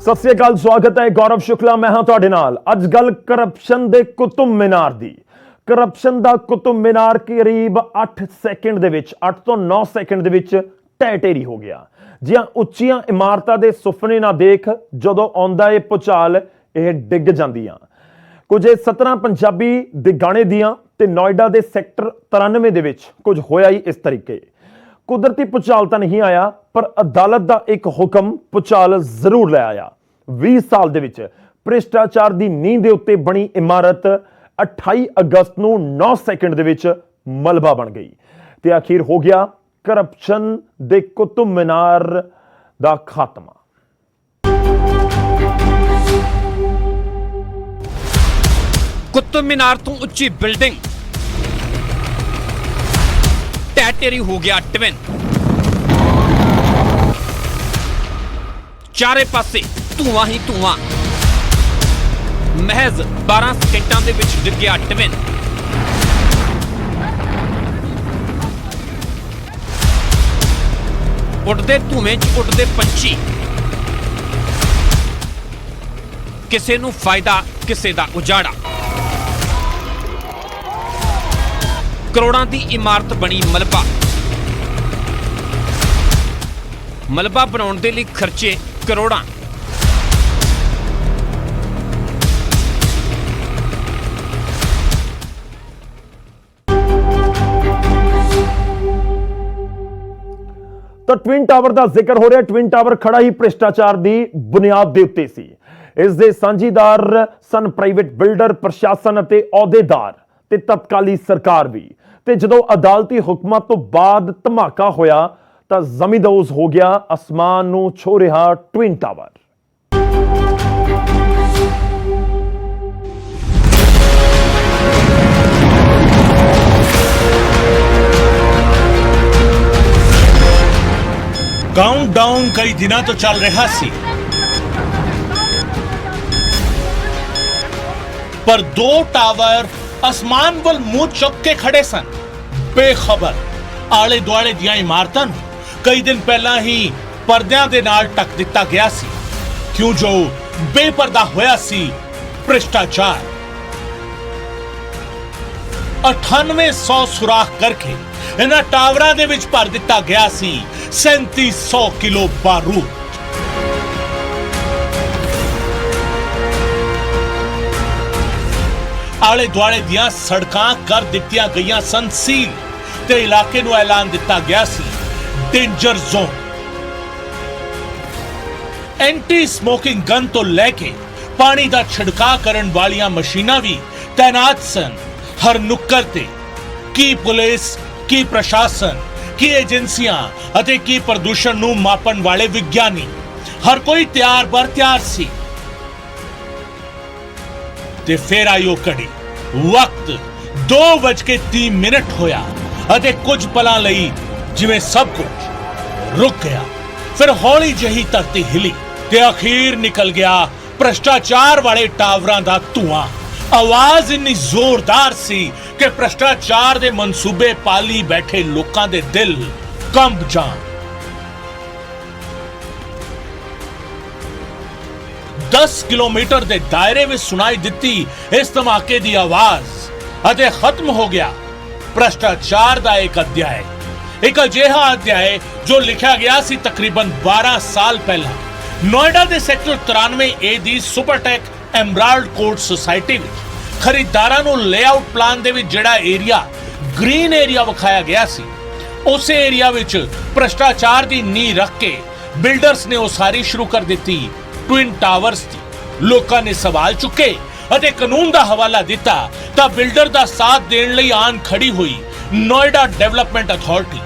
सत श्री अकाल, स्वागत है। गौरव शुक्ला मैं हाँ तुहाडे नाल। अज गल करप्शन दे कुतुब मीनार दी। करप्शन दा कुतुब मीनार करीब 8 सैकेंड दे विच 8 तो 9 सैकेंड दे विच ढह ढेरी हो गया। जियां उच्चियां इमारतां दे सुपने ना देख जदों आउंदा है भुचाल यह डिग जांदियां। कुछ 17 पंजाबी दे गाने दियां ते नोएडा दे सैक्टर 93 दे विच कुछ होया ही इस तरीके। कुदरती भुचाल तो नहीं आया पर अदालत का एक हुक्म भुचाल जरूर ले आया। 20 साल दे विच भ्रिष्टाचार की नींह दे उत्ते बनी इमारत 28 अगस्त को 9 सैकेंड दे विच मलबा बन गई ते आखिर हो गया करप्शन दे कुतुब मीनार दा खात्मा। कुतुब मीनार तो उच्ची बिल्डिंग ढेरी हो गया ट्विन। चारे पासे धुआं ही धुआं। महज 12 सेकंडां दे विच डिग गया ट्विन। उड़दे धुएं च उड़दे पंछी। किसे नूं फायदा किसे दा उजाड़ा। करोड़ां दी इमारत बनी मलबा। मलबा बनाउण दे लई खर्चे करोड़ां। तो ट्विन टावर का जिक्र हो रहा। ट्विन टावर खड़ा ही भ्रिष्टाचार की बुनियाद के उत्ते सी। इस दे साझीदार सन प्राइवेट बिल्डर, प्रशासन ते अहुदेदार ते तत्काली सरकार भी। ते जदों अदालती हुक्मां तो बाद धमाका होया तां जमींदोज हो गया आसमान नूं छो रहा ट्विन टावर। काउंटडाउन कई दिनों तो चल रहा सी, पर 2 टावर आसमान वल मुंह चुक के खड़े सन। बेखबर आले दुआले दियां इमारतां नूं कई दिन पहला ही पर्दियां दे नाल ढक दिता गया सी, क्यों जो बेपर्दा होया सी भ्रिष्टाचार। 9800 सुराख करके इन्हां टावरां दे विच भर दिता गया सी 3700 किलो बारूद। आले दुआले दियां सड़कां कर दित्तियां गईयां सन सील ते इलाके नूं ऐलान दिता गया सी danger zone. Anti smoking gun तो लेके पानी दा छिड़का करन वालियां मशीनां भी तैनात सन हर नुक्कर ते। की पुलिस, की प्रशासन, की एजेंसियां अते की प्रदूषण नूं मापन वाले विज्ञानी हर कोई तैयार बर तैयार सी। ते फिर आयो घड़ी। वक्त 2:03 होया अते कुछ पलां लई जिवें सब कुछ रुक गया। फिर हौली जही धरती हिली ते अखीर निकल गया भ्रष्टाचार वाले टावरां दा धुआं। आवाज इन्नी जोरदार सी कि भ्रष्टाचार दे मंसूबे पाली बैठे लोकां दे दिल कंब जान। 10 किलोमीटर दे दायरे में सुनाई दिती इस धमाके दी आवाज अते खत्म हो गया भ्रष्टाचार दा एक अध्याय। एक अजिहा अध्याय जो लिखा गया सी तकरीबन 12 साल पहला नोएडा दे सैक्टर 93A दी सुपरटेक एमराल्ड कोर्ट सोसाइटी विच खरीदारां नूं लेआउट प्लान दे विच जिहड़ा एरिया ग्रीन एरिया विखाया गया सी, उस एरिया विच भ्रष्टाचार दी नींह रख के बिल्डर्स ने उसारी शुरू कर दिती ट्विन टावर्स दी। लोकां ने सवाल चुके अते कानून दा हवाला दिता तां बिल्डर दा साथ देण लई आन खड़ी हुई Noida development authority.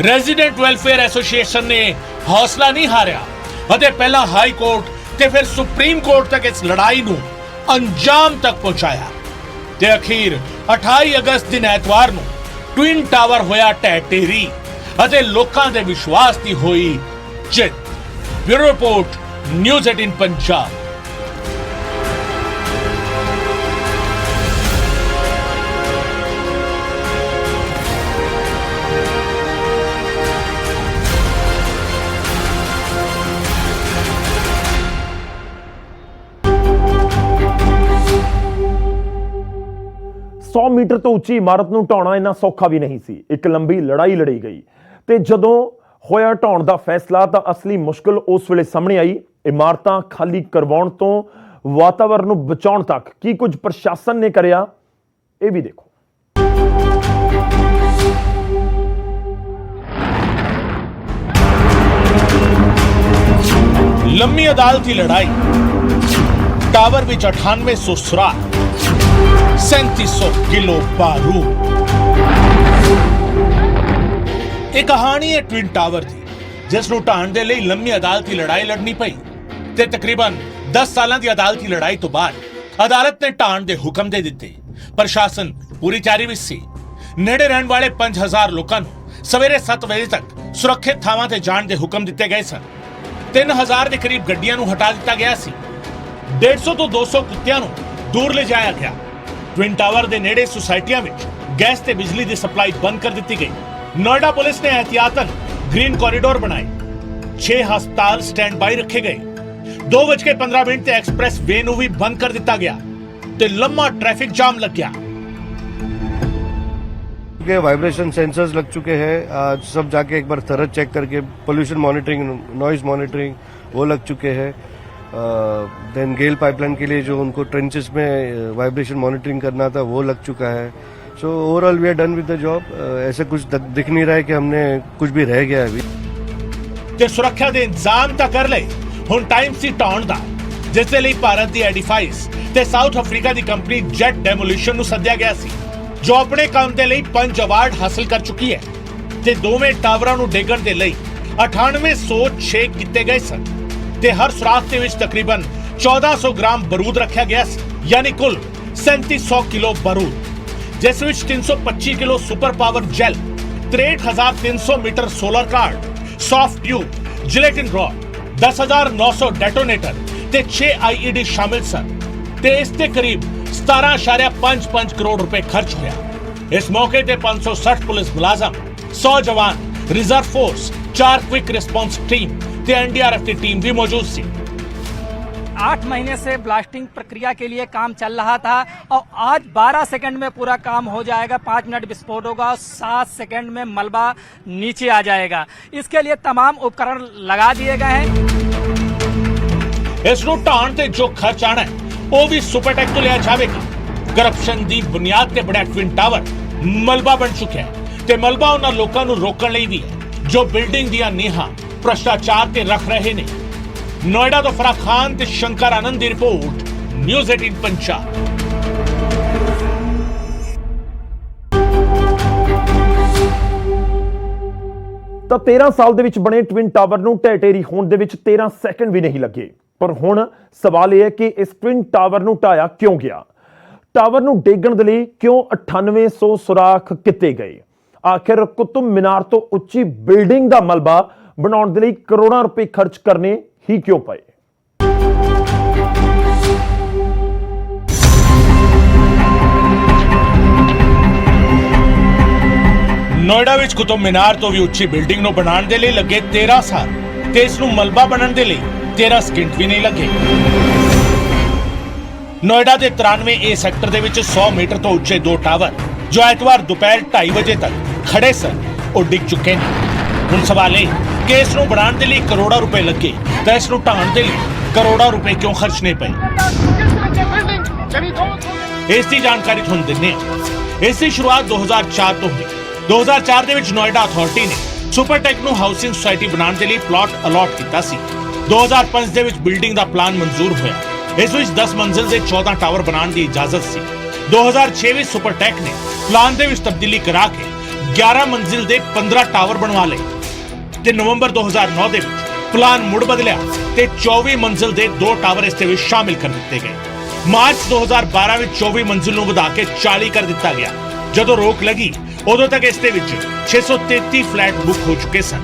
Resident welfare association ने हौसला नहीं हारिया अते पहला हाई कोर्ट ते फिर सुप्रीम कोर्ट तक इस लड़ाई नूं अंजाम तक पहुंचाया ते अखीर 28 अगस्त दिन ऐतवार नूं ट्विन टावर होया ढह ढेरी अते लोकां दे विश्वास दी होई जित। Bureau report, news 18 Punjab. 100 metre ਤੋਂ ਉੱਚੀ ਇਮਾਰਤ ਨੂੰ ਢਾਉਣਾ ਇੰਨਾ ਸੌਖਾ ਵੀ ਨਹੀਂ ਸੀ। ਇੱਕ ਲੰਬੀ ਲੜਾਈ ਲੜੀ ਗਈ ਤੇ ਜਦੋਂ ਹੋਇਆ ਢਾਉਣ ਦਾ ਫੈਸਲਾ ਤਾਂ ਅਸਲੀ ਮੁਸ਼ਕਲ ਉਸ ਵੇਲੇ ਸਾਹਮਣੇ ਆਈ। ਇਮਾਰਤਾਂ ਖਾਲੀ ਕਰਵਾਉਣ ਤੋਂ ਵਾਤਾਵਰਣ ਨੂੰ ਬਚਾਉਣ ਤੱਕ ਕੀ ਕੁਝ ਪ੍ਰਸ਼ਾਸਨ ਨੇ ਕਰਿਆ, ਇਹ ਵੀ ਦੇਖੋ। लंबी अदालती लड़ाई, टावर विच 9800 सुराख, 3700 किलो बारूद। एक कहानी है ट्विन टावर दी, जिस नूं ढाण दे लई लंबी अदालती लड़ाई लड़नी पई ते तकरीबन 10 सालां दी अदालती लड़ाई तो बाद अदालत ने ढाण दे हुक्म दे दित्ते। प्रशासन पूरी तैयारी विच सी। नेड़े रहण वाले 5000 लोकां नूं सवेरे 7 वजे तक सुरक्षित थावां ते जाण दे हुक्म दित्ते गए सन। 3000 ਦੇ ਕਰੀਬ ਗੱਡੀਆਂ ਨੂੰ ਹਟਾ ਦਿੱਤਾ ਗਿਆ ਸੀ। 150 ਤੋਂ 200 ਕੁੱਤਿਆਂ ਨੂੰ ਦੂਰ ਲੈ ਜਾਇਆ ਗਿਆ। ਟਵਿਨ ਟਾਵਰ ਦੇ ਨੇੜੇ ਸੁਸਾਇਟੀਆਂ ਵਿੱਚ ਗੈਸ ਤੇ ਬਿਜਲੀ ਦੀ ਸਪਲਾਈ ਬੰਦ ਕਰ ਦਿੱਤੀ ਗਈ। ਨੋਇਡਾ ਪੁਲਿਸ ਨੇ ਇਹਤਿਆਤਨ ਗ੍ਰੀਨ ਕੋਰੀਡੋਰ ਬਣਾਏ। 6 ਹਸਪਤਾਲ ਸਟੈਂਡ ਬਾਈ ਰੱਖੇ ਗਏ। 2:15 ਤੇ ਐਕਸਪ੍ਰੈਸ ਵੇ ਨੂੰ ਵੀ ਬੰਦ ਕਰ ਦਿੱਤਾ ਗਿਆ ਤੇ ਲੰਮਾ ट्रैफिक जाम लग गया। के वाइब्रेशन सेंसर्स लग चुके हैं। आज सब जाके एक बार थरच चेक करके पोल्यूशन मॉनिटरिंग, नॉइज मॉनिटरिंग वो लग चुके हैं। देन गेल पाइपलाइन के लिए जो उनको ट्रेंचेस में वाइब्रेशन मॉनिटरिंग करना था वो लग चुका है। So overall we are done with the job. ऐसे कुछ दिख नहीं रहा है कि हमने कुछ भी रह गया है अभी। ਤੇ ਸੁਰੱਖਿਆ ਦੇ ਇੰਤਜ਼ਾਮ ਤਾਂ ਕਰ ਲਏ, ਹੁਣ ਟਾਈਮ ਸੀ ਢਾਉਣ ਦਾ, ਜਿਸ ਦੇ ਲਈ ਭਾਰਤ ਦੀ ਐਡੀਫਾਈਸ ਤੇ ਸਾਊਥ ਅਫਰੀਕਾ ਦੀ ਕੰਪਨੀ ਜੈਟ ਡੈਮੋਲੀਸ਼ਨ ਨੂੰ ਸੱਦਿਆ ਗਿਆ ਸੀ, ਜੋ ਆਪਣੇ ਕੰਮ ਦੇ ਲਈ 5 ਅਵਾਰਡ ਹਾਸਲ ਕਰ ਚੁੱਕੀ ਹੈ ਤੇ ਦੋਵੇਂ ਟਾਵਰਾਂ ਨੂੰ ਡੇਗਣ ਦੇ ਲਈ 9806 ਕੀਤੇ ਗਏ ਸਨ ਤੇ ਹਰ ਸੁਰਾਖ ਦੇ ਵਿੱਚ ਤਕਰੀਬਨ 1400 ਗ੍ਰਾਮ ਬਰੂਦ ਰੱਖਿਆ ਗਿਆ ਸੀ, ਯਾਨੀ ਕੁੱਲ 3700 ਕਿਲੋ ਬਰੂਦ, ਜਿਸ ਵਿੱਚ 325 kilo super power gel, 63300 metre solar card, soft tube, gelatin rod, 10900 detonator ਤੇ 6 IED ਸ਼ਾਮਿਲ ਸਨ ਤੇ ਇਸ ਤੇ ਕਰੀਬ 17.55 ਕਰੋੜ रुपए खर्च होया। इस मौके ते 560 पुलिस मुलाजम, 100 जवान, reserve force, 4 quick response team ते NDRF की टीम भी मौजूद थी। 8 महीने से ब्लास्टिंग प्रक्रिया के लिए काम चल रहा था और आज 12 सेकंड में पूरा काम हो जाएगा। 5 मिनट विस्फोट होगा, 7 सेकंड में मलबा नीचे आ जाएगा। इसके लिए तमाम उपकरण लगा दिए गए हैं। इस ढाण ते जो खर्च आना है ਉਹ ਵੀ ਸੁਪਰਟੈਕ ਤੋਂ ਲਿਆ ਜਾਵੇਗਾ। ਕਰਪਸ਼ਨ ਦੀ ਬੁਨਿਆਦ ਤੇ ਬਣਿਆ ਟਵਿਨ ਟਾਵਰ ਮਲਬਾ ਬਣ ਚੁੱਕਿਆ ਹੈ ਤੇ ਮਲਬਾ ਉਹਨਾਂ ਲੋਕਾਂ ਨੂੰ ਰੋਕਣ ਲਈ ਵੀ ਹੈ ਜੋ ਬਿਲਡਿੰਗ ਦੀਆਂ ਨੀਹਾਂ ਭ੍ਰਸ਼ਟਾਚਾਰ ਤੇ ਰੱਖ ਰਹੇ ਨੇ। ਨੋਇਡਾ ਤੋਂ ਫਰਾਹ ਖਾਨ ਤੇ ਸ਼ੰਕਰ ਆਨੰਦ ਦੀ ਰਿਪੋਰਟ, ਨਿਊਜ਼ 18 ਪੰਜਾਬ। ਤਾਂ 13 ਸਾਲ ਦੇ ਵਿੱਚ ਬਣੇ ਟਵਿਨ ਟਾਵਰ ਨੂੰ ਢਹਿ ਹੋਣ ਦੇ ਵਿੱਚ 13 ਸੈਕਿੰਡ ਵੀ ਨਹੀਂ ਲੱਗੇ। ਪਰ ਹੁਣ ਸਵਾਲ ਇਹ ਹੈ ਕਿ ਇਸ ਟਵਿਨ ਟਾਵਰ ਨੂੰ ਢਾਇਆ ਕਿਉਂ ਗਿਆ? ਟਾਵਰ ਨੂੰ ਡੇਗਣ ਦੇ ਲਈ ਕਿਉਂ 9800 ਸੁਰਾਖ ਕੀਤੇ ਗਏ? ਆਖਿਰ ਕੁਤੁਬ ਮੀਨਾਰ ਤੋਂ ਉੱਚੀ ਬਿਲਡਿੰਗ ਦਾ ਮਲਬਾ ਬਣਾਉਣ ਦੇ ਲਈ ਕਰੋੜਾਂ ਰੁਪਏ ਖਰਚ ਕਰਨੇ ਹੀ ਕਿਉਂ ਪਏ? ਨੋਇਡਾ ਵਿੱਚ ਕੁਤੁਬ ਮੀਨਾਰ ਤੋਂ ਵੀ ਉੱਚੀ ਬਿਲਡਿੰਗ ਨੂੰ ਬਣਾਉਣ ਦੇ ਲਈ ਲੱਗੇ 13 ਸਾਲ ਤੇ ਇਸ ਨੂੰ ਮਲਬਾ ਬਣਨ ਦੇ ਲਈ 13 ਸਕਿੰਟ ਵੀ ਨਹੀਂ ਲੱਗੇ। ਨੋਇਡਾ ਦੇ 93A ਸੈਕਟਰ ਦੇ ਵਿੱਚ 100 ਮੀਟਰ ਤੋਂ ਉੱਚੇ 2 ਟਾਵਰ ਜੋ ਐਤਵਾਰ ਦੁਪਹਿਰ 2:30 ਵਜੇ ਤੱਕ ਖੜੇ ਸਨ, ਉਹ ਡਿੱਗ ਚੁੱਕੇ ਨੇ। ਹੁਣ ਸਵਾਲ ਇਹ ਕਿ ਇਸ ਨੂੰ ਬਣਾਉਣ ਦੇ ਲਈ ਕਰੋੜਾਂ ਰੁਪਏ ਲੱਗੇ ਤਾਂ ਇਸ ਨੂੰ ਢਾਉਣ ਦੇ ਲਈ ਕਰੋੜਾਂ ਰੁਪਏ ਕਿਉਂ ਖਰਚਣੇ ਪਏ? ਇਸ ਦੀ ਜਾਣਕਾਰੀ ਤੁਹਾਨੂੰ ਦਿੰਦੇ ਹਾਂ। ਇਸ ਦੀ ਸ਼ੁਰੂਆਤ 2004 ਤੋਂ ਹੋਈ। 2004 ਦੇ ਵਿੱਚ ਨੋਇਡਾ ਅਥਾਰਟੀ ਨੇ ਸੁਪਰਟੈਕ ਨੂੰ ਹਾਊਸਿੰਗ ਸੁਸਾਇਟੀ ਬਣਾਉਣ ਦੇ ਲਈ ਪਲਾਟ ਅਲਾਟ ਕੀਤਾ ਸੀ। 2005 ਦੇ ਵਿੱਚ ਬਿਲਡਿੰਗ ਦਾ ਪਲਾਨ ਮਨਜ਼ੂਰ ਹੋਇਆ। ਇਸ ਵਿੱਚ 10 ਮੰਜ਼ਿਲ ਦੇ 14 ਟਾਵਰ ਬਣਾਉਣ ਦੀ ਇਜਾਜ਼ਤ ਸੀ। 2006 ਵਿੱਚ ਸੁਪਰਟੈਕ ਨੇ ਪਲਾਨ ਦੇ ਵਿੱਚ ਤਬਦੀਲੀ ਕਰਾ ਕੇ 11 ਮੰਜ਼ਿਲ ਦੇ 15 ਟਾਵਰ ਬਣਵਾ ਲਏ ਤੇ ਨਵੰਬਰ 2009 ਦੇ ਵਿੱਚ ਪਲਾਨ ਮੁੜ ਬਦਲਿਆ ਤੇ 24 ਮੰਜ਼ਿਲ ਦੇ 2 ਟਾਵਰ ਇਸ ਦੇ ਵਿੱਚ ਸ਼ਾਮਿਲ ਕਰ ਦਿੱਤੇ ਗਏ। ਮਾਰਚ 2012 ਵਿੱਚ 24 ਮੰਜ਼ਿਲ ਨੂੰ ਵਧਾ ਕੇ 40 ਕਰ ਦਿੱਤਾ ਗਿਆ। ਜਦੋਂ ਰੋਕ ਲੱਗੀ उदों तक इस 633 फ्लैट बुक हो चुके सन।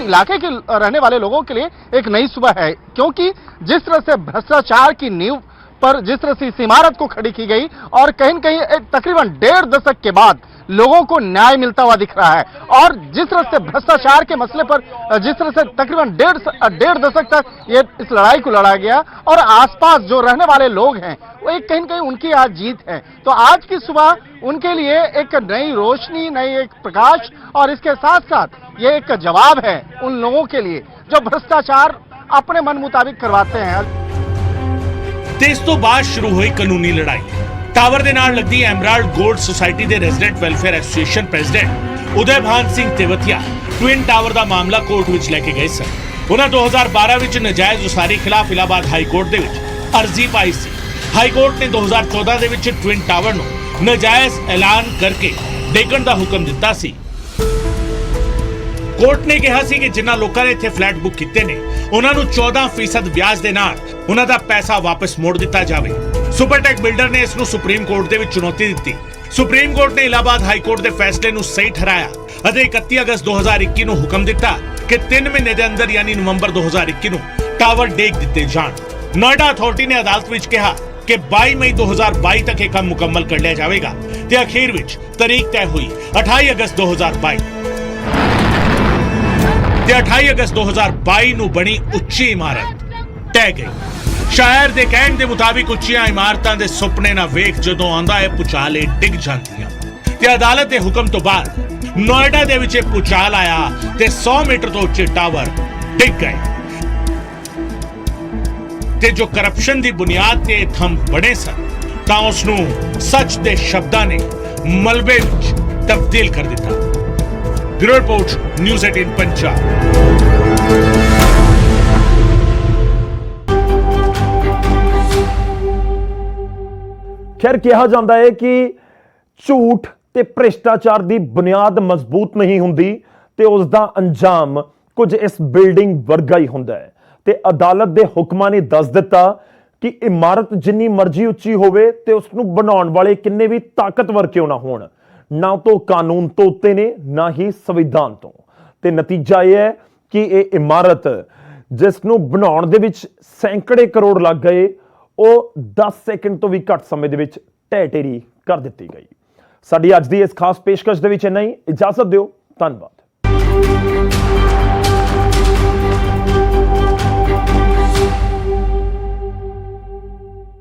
इलाके के रहने वाले लोगों के लिए एक नई सुबह है, क्योंकि जिस तरह से भ्रष्टाचार की नींव पर जिस तरह से इस इमारत को खड़ी की गई और कहीं न कहीं तकरीबन 1.5 दशक के बाद लोगों को न्याय मिलता हुआ दिख रहा है। और जिस तरह से भ्रष्टाचार के मसले पर जिस तरह से तकरीबन 1.5 दशक तक ये इस लड़ाई को लड़ा गया और आसपास जो रहने वाले लोग हैं वो एक कहीं न कहीं उनकी आज जीत है। तो आज की सुबह उनके लिए एक नई रोशनी, नई एक प्रकाश और इसके साथ साथ ये एक जवाब है उन लोगों के लिए जो भ्रष्टाचार अपने मन मुताबिक करवाते हैं। ਤੇ ਇਸ ਤੋਂ ਬਾਅਦ ਸ਼ੁਰੂ ਹੋਈ ਕਾਨੂੰਨੀ ਲੜਾਈ। ਟਾਵਰ ਦੇ ਨਾਲ ਲੱਗਦੀ ਐਮਰਾਲਡ ਗੋਲਡ ਸੁਸਾਇਟੀ ਦੇ resident welfare association president Udaibhan Singh Tewatia twin tower ਦਾ ਮਾਮਲਾ ਕੋਰਟ ਵਿੱਚ ਲੈ ਕੇ ਗਏ ਸਨ। ਉਹਨਾਂ 2012 ਵਿੱਚ ਨਜਾਇਜ਼ ਉਸਾਰੀ ਖਿਲਾਫ ਇਲਾਹਾਬਾਦ ਹਾਈ ਕੋਰਟ ਦੇ ਵਿੱਚ ਅਰਜ਼ੀ ਪਾਈ ਸੀ। ਹਾਈ ਕੋਰਟ ਨੇ 2014 ਦੇ ਵਿੱਚ ਟਵਿਨ ਟਾਵਰ ਨੂੰ ਨਜਾਇਜ਼ ਐਲਾਨ ਕਰਕੇ ਡੇਗਣ ਦਾ ਹੁਕਮ ਦਿੱਤਾ ਸੀ। ਕੋਰਟ ਨੇ ਕਿਹਾ ਸੀ ਕਿ ਜਿਨ੍ਹਾਂ ਲੋਕਾਂ ਨੇ ਇੱਥੇ ਫਲੈਟ ਬੁੱਕ ਕੀਤੇ ਨੇ ਉਹਨਾਂ ਨੂੰ 14% ਵਿਆਜ ਦੇ ਨਾਲ ਉਹਨਾਂ ਦਾ ਪੈਸਾ ਵਾਪਸ ਮੋੜ ਦਿੱਤਾ ਜਾਵੇ। ਸੁਪਰਟੈਕ ਬਿਲਡਰ ਨੇ ਇਸ ਨੂੰ ਸੁਪਰੀਮ ਕੋਰਟ ਦੇ ਵਿੱਚ ਚੁਣੌਤੀ ਦਿੱਤੀ। ਸੁਪਰੀਮ ਕੋਰਟ ਨੇ ਇਲਾਹਾਬਾਦ ਹਾਈ ਕੋਰਟ ਦੇ ਫੈਸਲੇ ਨੂੰ ਸਹੀ ਠਹਿਰਾਇਆ ਅਤੇ 31 ਅਗਸਤ 2021 ਨੂੰ ਹੁਕਮ ਦਿੱਤਾ ਕਿ 3 ਮਹੀਨੇ ਦੇ ਅੰਦਰ ਯਾਨੀ ਨਵੰਬਰ 2021 ਨੂੰ ਟਾਵਰ ਡੇਗ ਦਿੱਤੇ ਜਾਣ। ਨੋਇਡਾ ਅਥਾਰਟੀ ਨੇ ਅਦਾਲਤ ਵਿੱਚ ਕਿਹਾ ਕਿ 22 ਮਈ 2022 ਤੱਕ ਇਹ ਕੰਮ ਮੁਕੰਮਲ ਕਰ ਲਿਆ ਜਾਵੇਗਾ ਤੇ ਅਖੀਰ ਵਿੱਚ ਤਾਰੀਖ ਤੈਅ ਹੋਈ 28 ਅਗਸਤ 2022 ਤੇ 28 ਅਗਸਤ 2022 ਨੂੰ ਬਣੀ ਉੱਚੀ ਇਮਾਰਤ ਟਹਿ ਗਈ। ਸ਼ਾਇਰ ਦੇ ਕਹਿਣ ਦੇ ਮੁਤਾਬਿਕ ਉੱਚੀਆਂ ਇਮਾਰਤਾਂ ਦੇ ਸੁਪਨੇ ਨਾ ਵੇਖ ਜਦੋਂ ਆਉਂਦਾ ਹੈ ਪੁਚਾਲੇ ਡਿੱਗ ਜਾਂਦੀਆਂ ਤੇ ਅਦਾਲਤ ਦੇ ਹੁਕਮ ਤੋਂ ਬਾਅਦ ਨੋਇਡਾ ਦੇ ਵਿੱਚ ਪੁਚਾਲ ਆਇਆ ਤੇ 100 ਮੀਟਰ ਤੋਂ ਉੱਚੇ ਟਾਵਰ ਡਿੱਗ ਗਏ ਤੇ ਜੋ ਕਰਪਸ਼ਨ ਦੀ ਬੁਨਿਆਦ ਤੇ ਥੰਮ ਬਣੇ ਸਨ ਤਾਂ ਉਸ ਨੂੰ ਸੱਚ ਦੇ ਸ਼ਬਦਾਂ ਨੇ ਮਲਬੇ ਵਿੱਚ ਤਬਦੀਲ ਕਰ ਦਿੱਤਾ। Bureau report news 18 Punjab. ਖੈਰ ਕਿਹਾ ਜਾਂਦਾ ਹੈ ਕਿ ਝੂਠ ਤੇ ਭ੍ਰਿਸ਼ਟਾਚਾਰ ਦੀ ਬੁਨਿਆਦ ਮਜ਼ਬੂਤ ਨਹੀਂ ਹੁੰਦੀ ਤੇ ਉਸ ਦਾ ਅੰਜਾਮ ਕੁਝ ਇਸ ਬਿਲਡਿੰਗ ਵਰਗਾ ਹੀ ਹੁੰਦਾ ਹੈ ਤੇ ਅਦਾਲਤ ਦੇ ਹੁਕਮਾਂ ਨੇ ਦੱਸ ਦਿੱਤਾ ਕਿ ਇਮਾਰਤ ਜਿੰਨੀ ਮਰਜ਼ੀ ਉੱਚੀ ਹੋਵੇ ਤੇ ਉਸ ਨੂੰ ਬਣਾਉਣ ਵਾਲੇ ਕਿੰਨੇ ਵੀ ਤਾਕਤਵਰ ਕਿਉਂ ਨਾ ਹੋਣ, ਨਾ ਤੋਂ ਕਾਨੂੰਨ ਤੋਂ ਉੱਤੇ ਨੇ ਨਾ ਹੀ ਸੰਵਿਧਾਨ ਤੋਂ। ਤੇ ਨਤੀਜਾ ਇਹ ਹੈ ਕਿ ਇਹ ਇਮਾਰਤ ਜਿਸ ਨੂੰ ਬਣਾਉਣ ਦੇ ਵਿੱਚ ਸੈਂਕੜੇ ਕਰੋੜ ਲੱਗ ਗਏ ਉਹ 10 ਸੈਕਿੰਡ ਤੋਂ ਵੀ ਘੱਟ ਸਮੇਂ ਦੇ ਵਿੱਚ ਢਹਿ ਢੇਰੀ ਕਰ ਦਿੱਤੀ ਗਈ। ਸਾਡੀ ਅੱਜ ਦੀ ਇਸ ਖਾਸ ਪੇਸ਼ਕਸ਼ ਦੇ ਵਿੱਚ ਇੰਨਾ ਹੀ। ਇਜਾਜ਼ਤ ਦਿਓ। ਧੰਨਵਾਦ।